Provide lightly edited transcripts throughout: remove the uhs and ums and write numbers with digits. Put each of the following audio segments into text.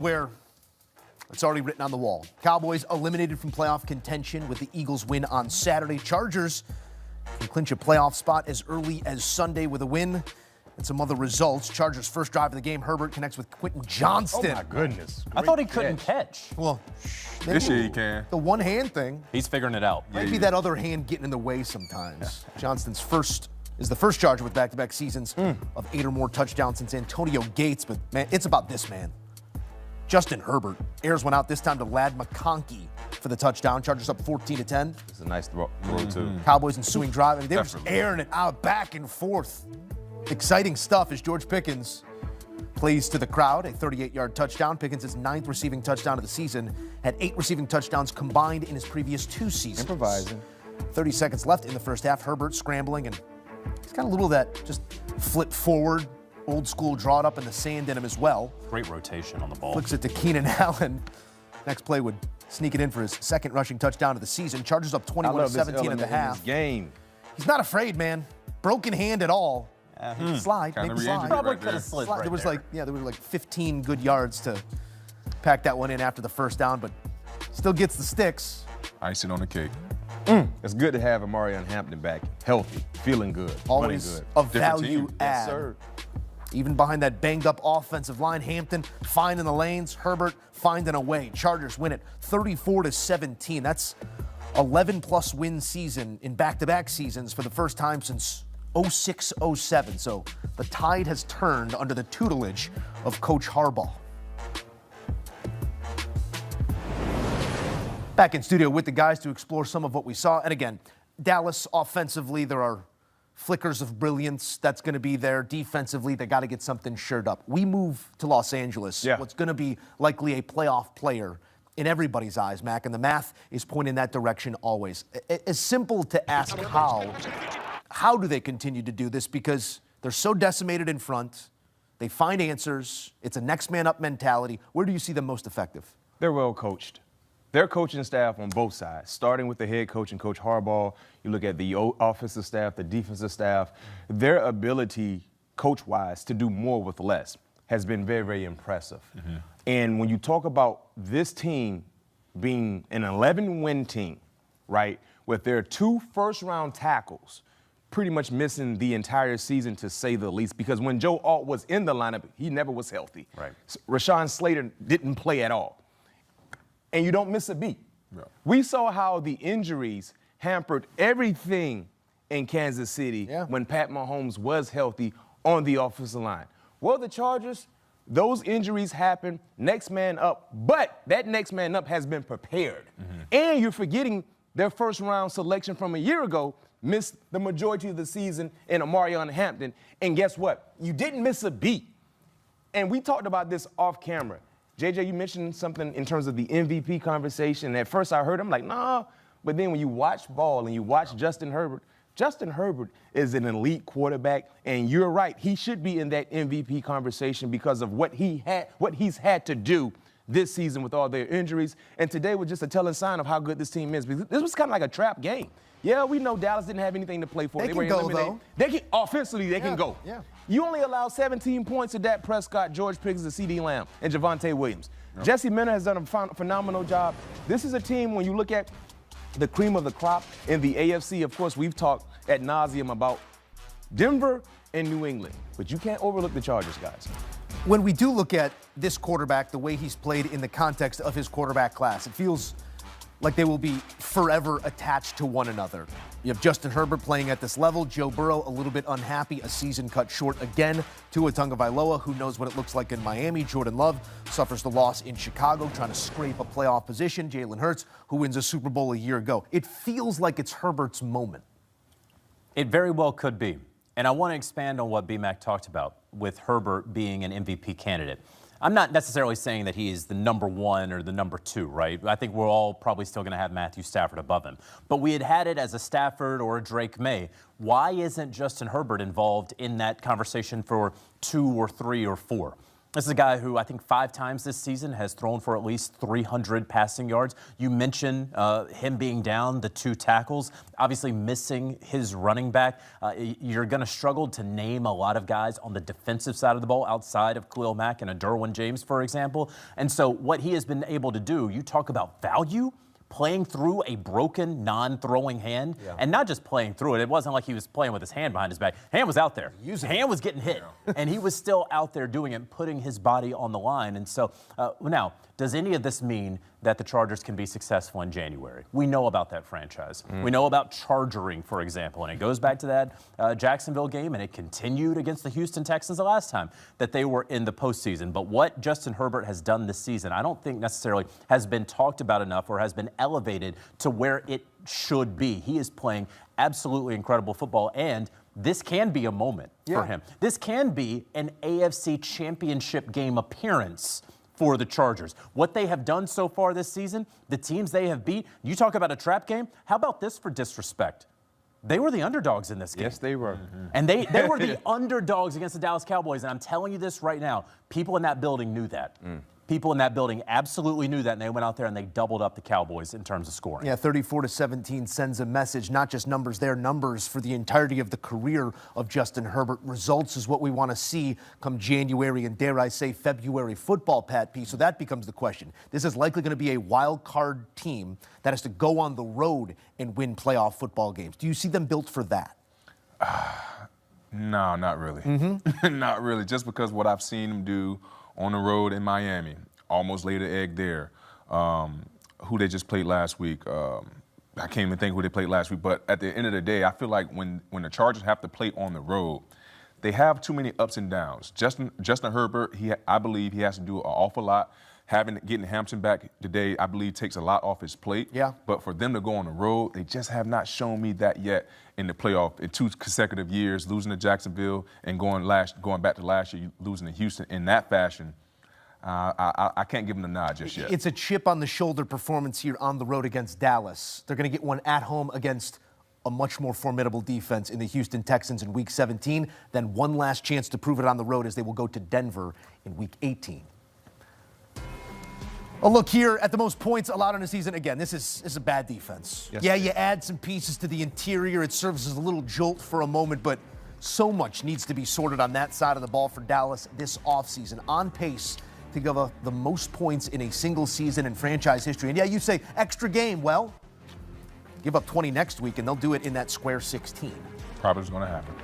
where it's already written on the wall. Cowboys eliminated from playoff contention with the Eagles win on Saturday. Chargers can clinch a playoff spot as early as Sunday with a win. And some other results. Chargers' first drive of the game, Herbert connects with Quentin Johnston. Oh, my goodness. I thought he couldn't catch. Well, this year he can. The one-hand thing. He's figuring it out. Might be that other hand getting in the way sometimes. Yeah. Johnston's is the first Charger with back-to-back seasons of 8 or more touchdowns since Antonio Gates. But, man, it's about this man. Justin Herbert airs one out this time to Ladd McConkey for the touchdown. Chargers up 14-10. It's a nice throw, too. Cowboys ensuing drive. I mean, they were just airing it out back and forth. Exciting stuff as George Pickens plays to the crowd. A 38-yard touchdown. Pickens' 9th receiving touchdown of the season. Had 8 receiving touchdowns combined in his previous 2 seasons. Improvising. 30 seconds left in the first half. Herbert scrambling, and he's got a little of that just flip forward, old school, draw it up in the sand in him as well. Great rotation on the ball. Flicks it to Keenan Allen. Next play would sneak it in for his 2nd rushing touchdown of the season. Chargers up 21-17 at the half. Game. He's not afraid, man. Broken hand at all. Slide, maybe slide. Probably could have slid right there was like 15 good yards to pack that one in after the first down, but still gets the sticks. Icing on the cake. It's good to have Amari Hampton back, healthy, feeling good, always good. A value add. Yes, sir. Even behind that banged-up offensive line, Hampton finding the lanes, Herbert finding a way. Chargers win it 34-17. That's 11-plus win season in back-to-back seasons for the first time since 06-07. So the tide has turned under the tutelage of Coach Harbaugh. Back in studio with the guys to explore some of what we saw. And again, Dallas offensively, there are flickers of brilliance that's going to be there. Defensively, they got to get something shored up. We move to Los Angeles. Yeah. What's going to be likely a playoff player in everybody's eyes, Mac, and the math is pointing that direction always. It's simple to ask how do they continue to do this? Because they're so decimated in front. They find answers. It's a next man up mentality. Where do you see them most effective? They're well coached. Their coaching staff on both sides, starting with the head coach and Coach Harbaugh. You look at the offensive staff, the defensive staff. Their ability, coach-wise, to do more with less has been very, very impressive. And when you talk about this team being an 11-win team, right, with their 2 first-round tackles pretty much missing the entire season, to say the least, because when Joe Alt was in the lineup, he never was healthy. Right. So Rashawn Slater didn't play at all. And you don't miss a beat. No. We saw how the injuries hampered everything in Kansas City when Pat Mahomes was healthy on the offensive line. Well, the Chargers, those injuries happen, next man up, but that next man up has been prepared. And you're forgetting their first-round selection from a year ago missed the majority of the season in Amari Hampton. And guess what? You didn't miss a beat. And we talked about this off camera. JJ, you mentioned something in terms of the MVP conversation. At first I heard, I'm like, nah. But then when you watch ball and you watch Justin Herbert is an elite quarterback. And you're right, he should be in that MVP conversation because of what he's had to do this season with all their injuries. And today was just a telling sign of how good this team is. Because this was kind of like a trap game. Yeah, we know Dallas didn't have anything to play for. They can go, though. Offensively, they can go. Yeah. You only allow 17 points to Dak Prescott, George Pickens, and CeeDee Lamb, and Javonte Williams. Yep. Jesse Minter has done a phenomenal job. This is a team, when you look at the cream of the crop in the AFC, of course, we've talked ad nauseum about Denver and New England. But you can't overlook the Chargers, guys. When we do look at this quarterback, the way he's played in the context of his quarterback class, it feels like they will be forever attached to one another. You have Justin Herbert playing at this level, Joe Burrow a little bit unhappy, a season cut short again. Tua Tagovailoa, who knows what it looks like in Miami. Jordan Love suffers the loss in Chicago, trying to scrape a playoff position. Jalen Hurts, who wins a Super Bowl a year ago. It feels like it's Herbert's moment. It very well could be. And I want to expand on what B-Mac talked about with Herbert being an MVP candidate. I'm not necessarily saying that he is the number 1 or the number 2, right? I think we're all probably still going to have Matthew Stafford above him. But we had it as a Stafford or a Drake May. Why isn't Justin Herbert involved in that conversation for 2 or 3 or 4? This is a guy who I think 5 times this season has thrown for at least 300 passing yards. You mentioned him being down the 2 tackles, obviously missing his running back. You're going to struggle to name a lot of guys on the defensive side of the ball outside of Khalil Mack and a Derwin James, for example. And so what he has been able to do, you talk about value, playing through a broken, non-throwing hand, and not just playing through it. It wasn't like he was playing with his hand behind his back. Hand was out there. Hand was getting hit, and he was still out there doing it, putting his body on the line. And so now, does any of this mean that the Chargers can be successful in January? We know about that franchise. We know about chargering, for example, and it goes back to that Jacksonville game, and it continued against the Houston Texans the last time that they were in the postseason. But what Justin Herbert has done this season, I don't think necessarily has been talked about enough or has been elevated to where it should be. He is playing absolutely incredible football, and this can be a moment for him. This can be an AFC Championship game appearance for the Chargers. What they have done so far this season, the teams they have beat, you talk about a trap game. How about this for disrespect? They were the underdogs in this game. Yes, they were. And they were the underdogs against the Dallas Cowboys. And I'm telling you this right now, people in that building knew that. People in that building absolutely knew that, and they went out there and they doubled up the Cowboys in terms of scoring. Yeah, 34-17 sends a message, not just numbers there, numbers for the entirety of the career of Justin Herbert. Results is what we want to see come January and, dare I say, February football, Pat P. So that becomes the question. This is likely going to be a wild card team that has to go on the road and win playoff football games. Do you see them built for that? No, not really. Not really, just because what I've seen them do on the road in Miami, almost laid an egg there. Who they just played last week. I can't even think who they played last week. But at the end of the day, I feel like when the Chargers have to play on the road, they have too many ups and downs. Justin Herbert, I believe he has to do an awful lot. Getting Hampton back today, I believe, takes a lot off his plate. Yeah. But for them to go on the road, they just have not shown me that yet in the playoff. In 2 consecutive years, losing to Jacksonville and going back to last year, losing to Houston in that fashion, I can't give them the nod just yet. It's a chip on the shoulder performance here on the road against Dallas. They're going to get one at home against a much more formidable defense in the Houston Texans in Week 17. Then one last chance to prove it on the road as they will go to Denver in Week 18. A look here at the most points allowed in a season. Again, this is a bad defense. Yes, yeah, you add some pieces to the interior. It serves as a little jolt for a moment, but so much needs to be sorted on that side of the ball for Dallas this offseason. On pace to give up the most points in a single season in franchise history. And yeah, you say extra game. Well, give up 20 next week, and they'll do it in that square 16. Probably is going to happen.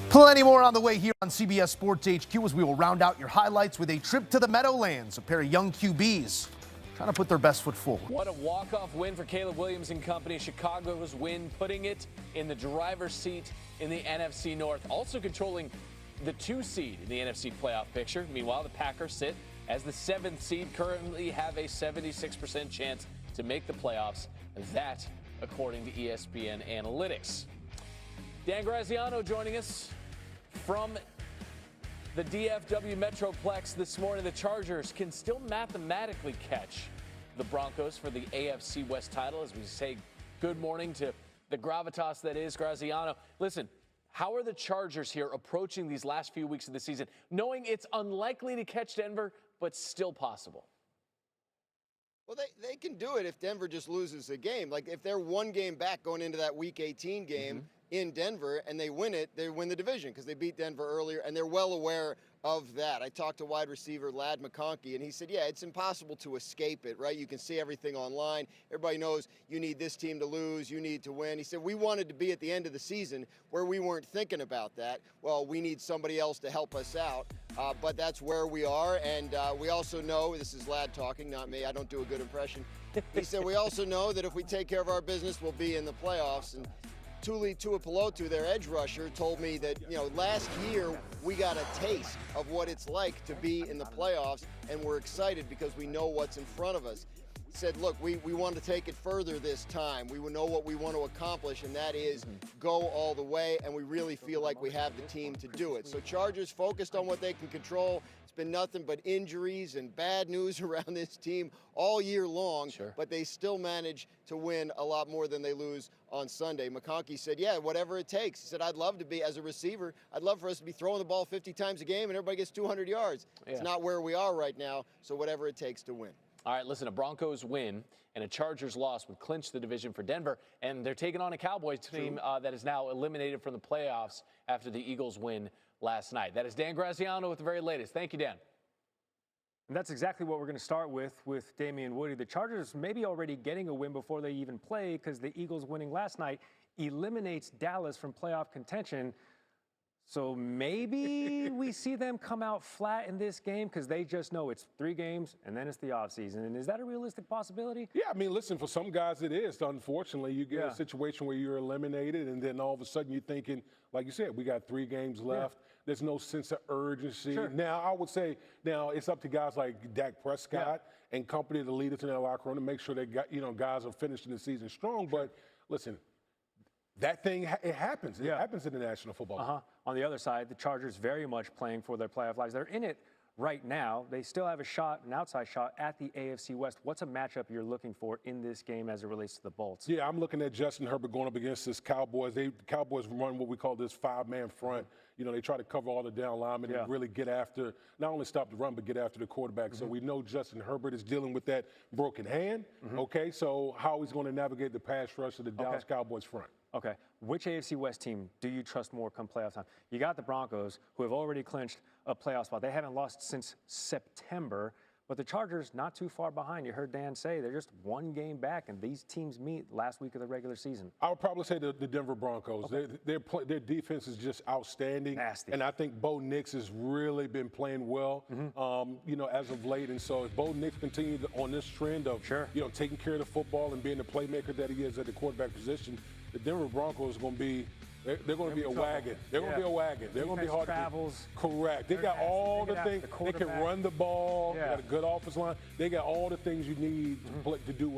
Plenty more on the way here on CBS Sports HQ as we will round out your highlights with a trip to the Meadowlands. A pair of young QBs trying to put their best foot forward. What a walk-off win for Caleb Williams and company. Chicago's win, putting it in the driver's seat in the NFC North. Also controlling the 2 seed in the NFC playoff picture. Meanwhile, the Packers sit as the 7th seed, currently have a 76% chance to make the playoffs. That, according to ESPN analytics. Dan Graziano joining us from the DFW Metroplex this morning. The Chargers can still mathematically catch the Broncos for the AFC West title, as we say good morning to the gravitas that is Graziano. Listen, how are the Chargers here approaching these last few weeks of the season, knowing it's unlikely to catch Denver, but still possible? Well, they can do it if Denver just loses a game. Like, if they're 1 game back going into that Week 18 game in Denver and they win it, they win the division because they beat Denver earlier, and they're well aware of that. I talked to wide receiver Ladd McConkey, and he said, yeah, it's impossible to escape it, right? You can see everything online. Everybody knows you need this team to lose, you need to win. He said, we wanted to be at the end of the season where we weren't thinking about that. Well, we need somebody else to help us out, but that's where we are, and we also know, this is Ladd talking, not me, I don't do a good impression. He said, we also know that if we take care of our business, we'll be in the playoffs. And Tuli Tuipulotu, their edge rusher, told me that, last year we got a taste of what it's like to be in the playoffs, and we're excited because we know what's in front of us. said, look, we want to take it further this time. We know what we want to accomplish, and that is go all the way, and we really feel like we have the team to do it. So Chargers focused on what they can control. It's been nothing but injuries and bad news around this team all year long, but they still manage to win a lot more than they lose on Sunday. McConkey said, yeah, whatever it takes. He said, I'd love to be, as a receiver, I'd love for us to be throwing the ball 50 times a game and everybody gets 200 yards. It's not where we are right now, so whatever it takes to win. All right, listen, a Broncos win and a Chargers loss would clinch the division for Denver, and they're taking on a Cowboys team that is now eliminated from the playoffs after the Eagles win last night. That is Dan Graziano with the very latest. Thank you, Dan. And that's exactly what we're going to start with Damian Woody. The Chargers maybe already getting a win before they even play because the Eagles winning last night eliminates Dallas from playoff contention. So maybe we see them come out flat in this game because they just know it's 3 games and then it's the offseason. And is that a realistic possibility? Yeah, I mean, listen, for some guys it is. Unfortunately, you get a situation where you're eliminated and then all of a sudden you're thinking, like you said, we got 3 games left. There's no sense of urgency. Now, I would say now it's up to guys like Dak Prescott and company, the leaders in their locker room, to make sure they got, guys are finishing the season strong. But listen, that thing, it happens. It happens in the National Football League. On the other side, the Chargers very much playing for their playoff lives. They're in it right now. They still have a shot, an outside shot at the AFC West. What's a matchup you're looking for in this game as it relates to the Bolts? Yeah, I'm looking at Justin Herbert going up against this Cowboys. The Cowboys run what we call this 5-man front. They try to cover all the down linemen and really get after, not only stop the run, but get after the quarterback. So we know Justin Herbert is dealing with that broken hand. Okay, so how he's going to navigate the pass rush of the Dallas Cowboys front. Okay. Which AFC West team do you trust more come playoff time? You got the Broncos, who have already clinched a playoff spot. They haven't lost since September, but the Chargers not too far behind. You heard Dan say they're just 1 game back, and these teams meet last week of the regular season. I would probably say the Denver Broncos. Their defense is just outstanding. Nasty. And I think Bo Nix has really been playing well, as of late. And so if Bo Nix continues on this trend of, taking care of the football and being the playmaker that he is at the quarterback position, the Denver Broncos are going to be they're going to be a wagon. They're going to be a wagon. They're going to be hard travels. Correct. They got all the things. They can run the ball. They got a good offensive line. They got all the things you need to do well.